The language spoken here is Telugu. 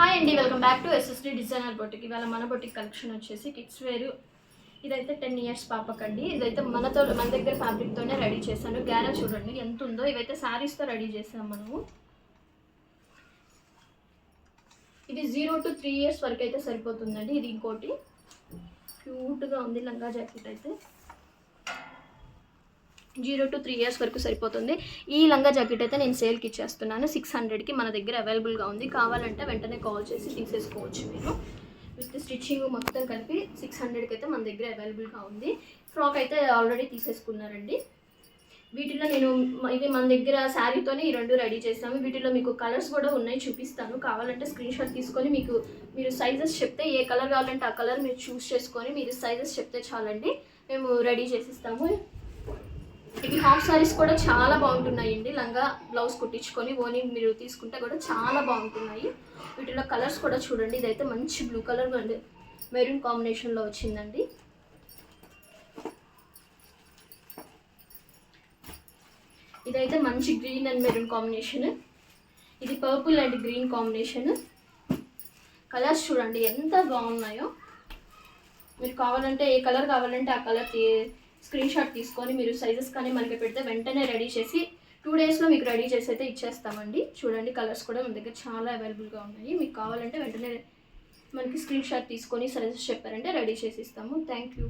హాయ్ అండి, welcome back to SSD designer boutique. ఇవాళ మన బొటిక్ కలెక్షన్ వచ్చేసి కిడ్స్ వేర్. ఇదైతే 10 ఇయర్స్ పాపకండి. ఇదైతే మన దగ్గర ఫ్యాబ్రిక్తోనే రెడీ చేశాను. గ్యారా చూడండి ఎంత ఉందో. ఇవైతే శారీస్తో రెడీ చేసాం మనము. ఇది 0 to 3 ఇయర్స్ వరకు అయితే సరిపోతుందండి. ఇది ఇంకోటి క్యూట్గా ఉంది లంగా జాకెట్. అయితే 0 to 3 ఇయర్స్ వరకు సరిపోతుంది. ఈ లంగా జాకెట్ అయితే నేను సేల్కి ఇచ్చేస్తున్నాను 600కి. మన దగ్గర అవైలబుల్గా ఉంది. కావాలంటే వెంటనే కాల్ చేసి తీసేసుకోవచ్చు మీరు. విత్ స్టిచ్చింగ్ మొత్తం కలిపి 600కి అయితే మన దగ్గర అవైలబుల్గా ఉంది. ఫ్రాక్ అయితే ఆల్రెడీ తీసేసుకున్నారండి. వీటిలో నేను ఇవి మన దగ్గర శారీతోనే ఈ రెండు రెడీ చేస్తాము. వీటిలో మీకు కలర్స్ కూడా ఉన్నాయి, చూపిస్తాను. కావాలంటే స్క్రీన్ షాట్ తీసుకొని మీరు సైజెస్ చెప్తే ఏ కలర్ కావాలంటే ఆ కలర్ మీరు చూస్ చేసుకొని మీరు సైజెస్ చెప్తే చాలండి, మేము రెడీ చేసిస్తాము. ఇవి హాఫ్ సారీస్ కూడా చాలా బాగుంటున్నాయండి. లంగా బ్లౌజ్ కుట్టించుకొని ఓని మీరు తీసుకుంటే కూడా చాలా బాగుంటున్నాయి. వీటిలో కలర్స్ కూడా చూడండి. ఇదైతే మంచి బ్లూ కలర్ అండ్ మెరూన్ కాంబినేషన్లో వచ్చిందండి. ఇదైతే మంచి గ్రీన్ అండ్ మెరూన్ కాంబినేషన్. ఇది purple and green combination. Colours చూడండి ఎంత బాగున్నాయో. మీరు కావాలంటే ఏ కలర్ కావాలంటే ఆ కలర్ స్క్రీన్ షాట్ తీసుకొని మీరు సైజెస్ కానీ మనకి పెడితే వెంటనే రెడీ చేసి 2 డేస్లో మీకు రెడీ చేసి అయితే ఇచ్చేస్తామండి. చూడండి కలర్స్ కూడా మన దగ్గర చాలా అవైలబుల్గా ఉన్నాయి. మీకు కావాలంటే వెంటనే మనకి స్క్రీన్ షాట్ తీసుకొని సైజెస్ చెప్పారంటే రెడీ చేసి ఇస్తాము. Thank you.